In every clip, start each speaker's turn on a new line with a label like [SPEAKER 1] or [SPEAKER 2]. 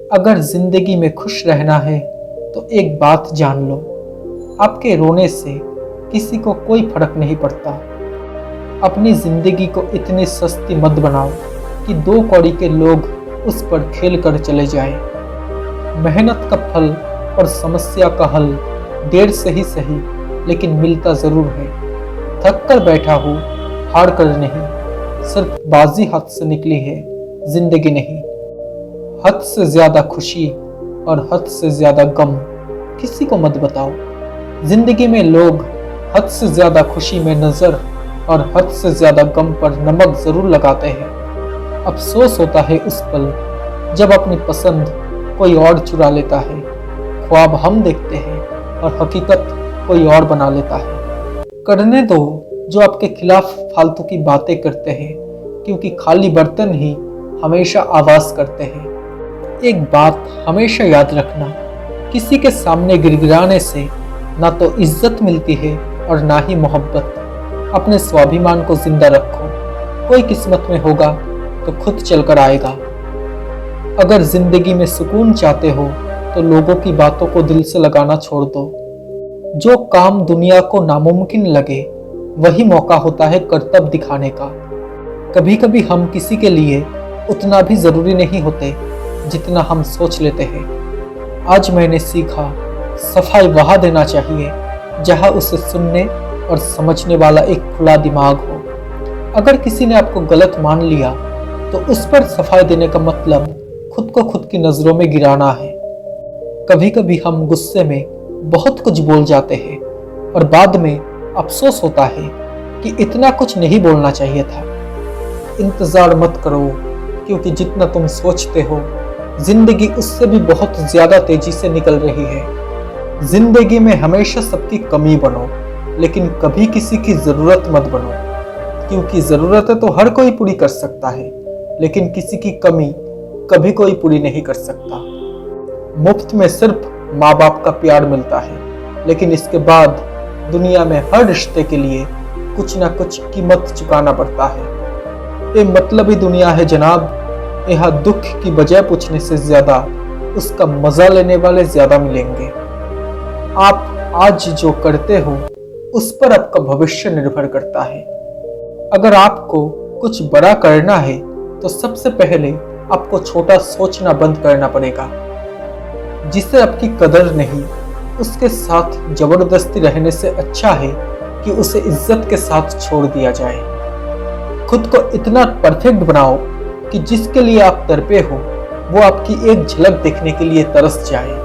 [SPEAKER 1] अगर जिंदगी में खुश रहना है तो एक बात जान लो, आपके रोने से किसी को कोई फर्क नहीं पड़ता। अपनी जिंदगी को इतनी सस्ती मत बनाओ कि 2 कौड़ी के लोग उस पर खेल कर चले जाएं। मेहनत का फल और समस्या का हल देर से ही सही लेकिन मिलता जरूर है। थक कर बैठा हो, हार कर नहीं, सिर्फ बाजी हाथ से निकली है, जिंदगी नहीं। हद से ज्यादा खुशी और हद से ज्यादा गम किसी को मत बताओ। जिंदगी में लोग हद से ज्यादा खुशी में नजर और हद से ज्यादा गम पर नमक जरूर लगाते हैं। अफसोस होता है उस पल जब अपनी पसंद कोई और चुरा लेता है। ख्वाब हम देखते हैं और हकीकत कोई और बना लेता है। करने दो जो आपके खिलाफ फालतू की बातें करते हैं, क्योंकि खाली बर्तन ही हमेशा आवाज करते हैं। एक बात हमेशा याद रखना, किसी के सामने गिड़गिड़ाने से ना तो इज्जत मिलती है और ना ही मोहब्बत। अपने स्वाभिमान को जिंदा रखो। कोई किस्मत में होगा तो खुद चलकर आएगा। अगर जिंदगी में सुकून चाहते हो तो लोगों की बातों को दिल से लगाना छोड़ दो। जो काम दुनिया को नामुमकिन लगे वही मौका होता है कर्तव्य दिखाने का। कभी कभी हम किसी के लिए उतना भी जरूरी नहीं होते जितना हम सोच लेते हैं। आज मैंने सीखा, सफाई वहां देना चाहिए जहां उसे सुनने और समझने वाला एक खुला दिमाग हो। अगर किसी ने आपको गलत मान लिया तो उस पर सफाई देने का मतलब खुद को खुद की नजरों में गिराना है। कभी कभी हम गुस्से में बहुत कुछ बोल जाते हैं और बाद में अफसोस होता है कि इतना कुछ नहीं बोलना चाहिए था। इंतजार मत करो, क्योंकि जितना तुम सोचते हो जिंदगी उससे भी बहुत ज्यादा तेजी से निकल रही है। जिंदगी में हमेशा सबकी कमी बनो, लेकिन कभी किसी की जरूरत मत बनो, क्योंकि जरूरतें तो हर कोई पूरी कर सकता है, लेकिन किसी की कमी कभी कोई पूरी नहीं कर सकता। मुफ्त में सिर्फ माँ बाप का प्यार मिलता है, लेकिन इसके बाद दुनिया में हर रिश्ते के लिए कुछ ना कुछ कीमत चुकाना पड़ता है। ये मतलबी दुनिया है जनाब। यहाँ दुख की वजह पूछने से ज्यादा उसका मजा लेने वाले ज्यादा मिलेंगे। आप आज जो करते हो उस पर आपका भविष्य निर्भर करता है। अगर आपको कुछ बड़ा करना है तो सबसे पहले आपको छोटा सोचना बंद करना पड़ेगा। जिसे आपकी कदर नहीं, उसके साथ जबरदस्ती रहने से अच्छा है कि उसे इज्जत के साथ छोड़ दिया जाए। खुद को इतना परफेक्ट बनाओ कि जिसके लिए आप तड़पे हो वो आपकी एक झलक देखने के लिए तरस जाए।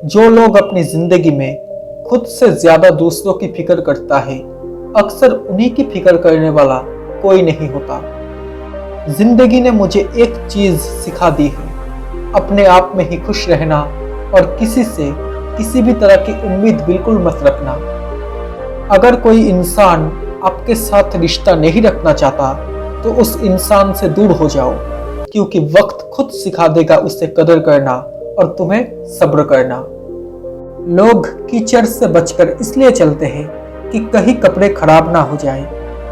[SPEAKER 1] जो लोग अपनी जिंदगी में खुद से ज्यादा दूसरों की फिक्र करता है, अक्सर उन्हीं की फिक्र करने वाला कोई नहीं होता। जिंदगी ने मुझे एक चीज सिखा दी है, अपने आप में ही खुश रहना और किसी से किसी भी तरह की उम्मीद बिल्कुल मत रखना। अगर कोई इंसान आपके साथ रिश्ता नहीं रखना चाहता तो उस इंसान से दूर हो जाओ, क्योंकि वक्त खुद सिखा देगा उसे कदर करना और तुम्हें सब्र करना। लोग कीचड़ से बचकर इसलिए चलते हैं कि कहीं कपड़े खराब ना हो जाए,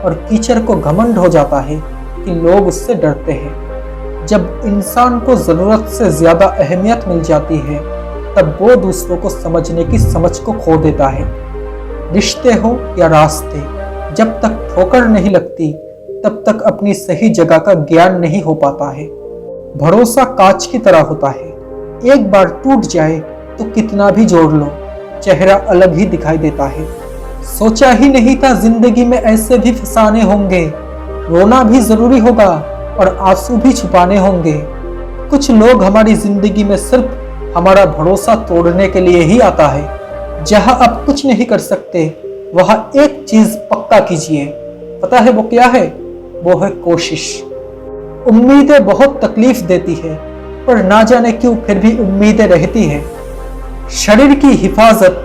[SPEAKER 1] और कीचड़ को घमंड हो जाता है कि लोग उससे डरते हैं। जब इंसान को जरूरत से ज्यादा अहमियत मिल जाती है तब वो दूसरों को समझने की समझ को खो देता है। रिश्ते हो या रास्ते, जब तक ठोकर नहीं लगती तब तक अपनी सही जगह का ज्ञान नहीं हो पाता है। भरोसा कांच की तरह होता है, एक बार टूट जाए तो कितना भी जोड़ लो चेहरा अलग ही दिखाई देता है। सोचा ही नहीं था जिंदगी में ऐसे भी फसाने होंगे। रोना भी जरूरी होगा और आंसू भी छुपाने होंगे। कुछ लोग हमारी जिंदगी में सिर्फ हमारा भरोसा तोड़ने के लिए ही आता है। जहां आप कुछ नहीं कर सकते वहां एक चीज पक्का कीजिए। पता है वो क्या है? वो है कोशिश। उम्मीदें बहुत तकलीफ देती है, पर ना जाने क्यों फिर भी उम्मीदें रहती है। शरीर की हिफाजत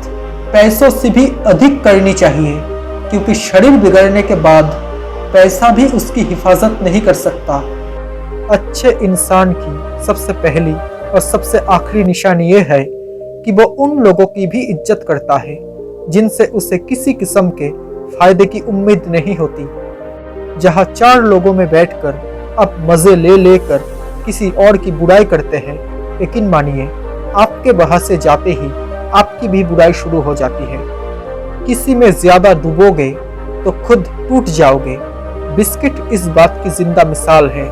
[SPEAKER 1] पैसों से भी अधिक करनी चाहिए, क्योंकि शरीर बिगड़ने के बाद पैसा भी उसकी हिफाजत नहीं कर सकता। अच्छे इंसान की सबसे पहली और सबसे आखिरी निशानी ये है कि वो उन लोगों की भी इज्जत करता है जिनसे उसे किसी किस्म के फायदे की उम्मीद नहीं होती। जहां 4 लोगों में बैठकर आप मजे ले लेकर किसी और की बुराई करते हैं, यकीन मानिए, आपके वहां से जाते ही आपकी भी बुराई शुरू हो जाती है। किसी में ज्यादा डूबोगे तो खुद टूट जाओगे। बिस्किट इस बात की जिंदा मिसाल है।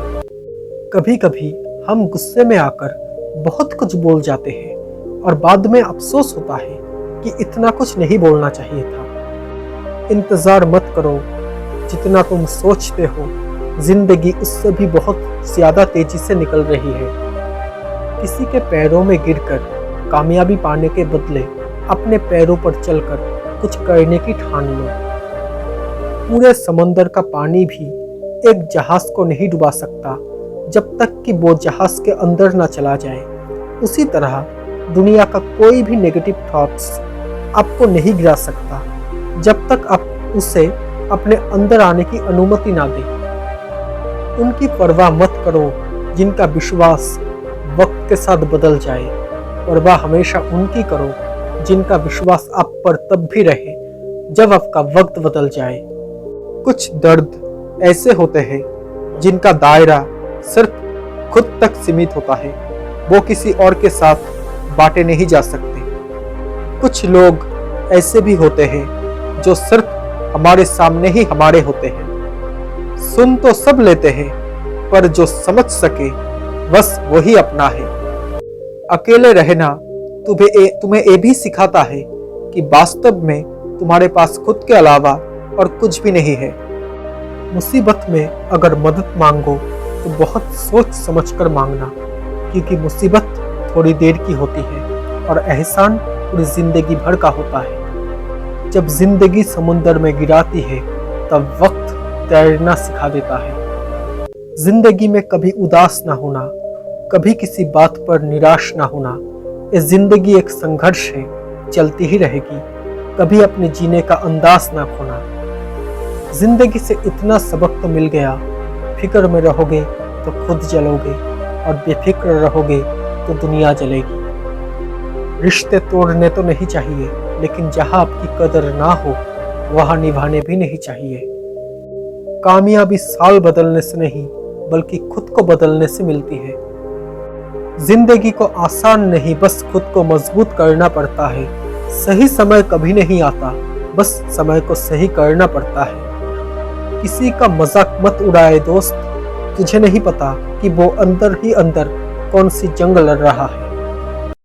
[SPEAKER 1] कभी कभी हम गुस्से में आकर बहुत कुछ बोल जाते हैं और बाद में अफसोस होता है कि इतना कुछ नहीं बोलना चाहिए था। इंतजार मत करो, जितना तुम सोचते हो जिंदगी उससे भी बहुत ज्यादा तेजी से निकल रही है। किसी के पैरों में गिरकर कामयाबी पाने के बदले अपने पैरों पर चलकर कुछ करने की ठान लो। पूरे समंदर का पानी भी एक जहाज को नहीं डुबा सकता जब तक कि वो जहाज के अंदर ना चला जाए। उसी तरह दुनिया का कोई भी नेगेटिव थॉट्स आपको नहीं गिरा सकता जब तक आप उसे अपने अंदर आने की अनुमति ना दें। उनकी परवाह मत करो जिनका विश्वास वक्त के साथ बदल जाए। परवाह हमेशा उनकी करो जिनका विश्वास आप पर तब भी रहे जब आपका वक्त बदल जाए। कुछ दर्द ऐसे होते हैं जिनका दायरा सिर्फ खुद तक सीमित होता है, वो किसी और के साथ बांटे नहीं जा सकते। कुछ लोग ऐसे भी होते हैं जो सिर्फ हमारे सामने ही हमारे होते हैं। सुन तो सब लेते हैं पर जो समझ सके बस वही अपना है। अकेले रहना तुम्हें ये भी सिखाता है कि वास्तव में तुम्हारे पास खुद के अलावा और कुछ भी नहीं है। मुसीबत में अगर मदद मांगो तो बहुत सोच समझकर मांगना, क्योंकि मुसीबत थोड़ी देर की होती है और एहसान पूरी जिंदगी भर का होता है। जब जिंदगी समुंदर में गिराती है तब वक्त तैरना सिखा देता है। जिंदगी में कभी उदास ना होना, कभी किसी बात पर निराश ना होना। ये जिंदगी एक संघर्ष है, चलती ही रहेगी। कभी अपने जीने का अंदाज ना खोना। जिंदगी से इतना सबक तो मिल गया, फिक्र में रहोगे तो खुद जलोगे और बेफिक्र रहोगे तो दुनिया जलेगी। रिश्ते तोड़ने तो नहीं चाहिए, लेकिन जहां आपकी कदर ना हो वहां निभाने भी नहीं चाहिए। कामयाबी साल बदलने से नहीं बल्कि खुद को बदलने से मिलती है। जिंदगी को आसान नहीं बस खुद को मजबूत करना पड़ता है। सही समय कभी नहीं आता, बस समय को सही करना पड़ता है। किसी का मजाक मत उड़ाए दोस्त, तुझे नहीं पता कि वो अंदर ही अंदर कौन सी जंग लड़ रहा है।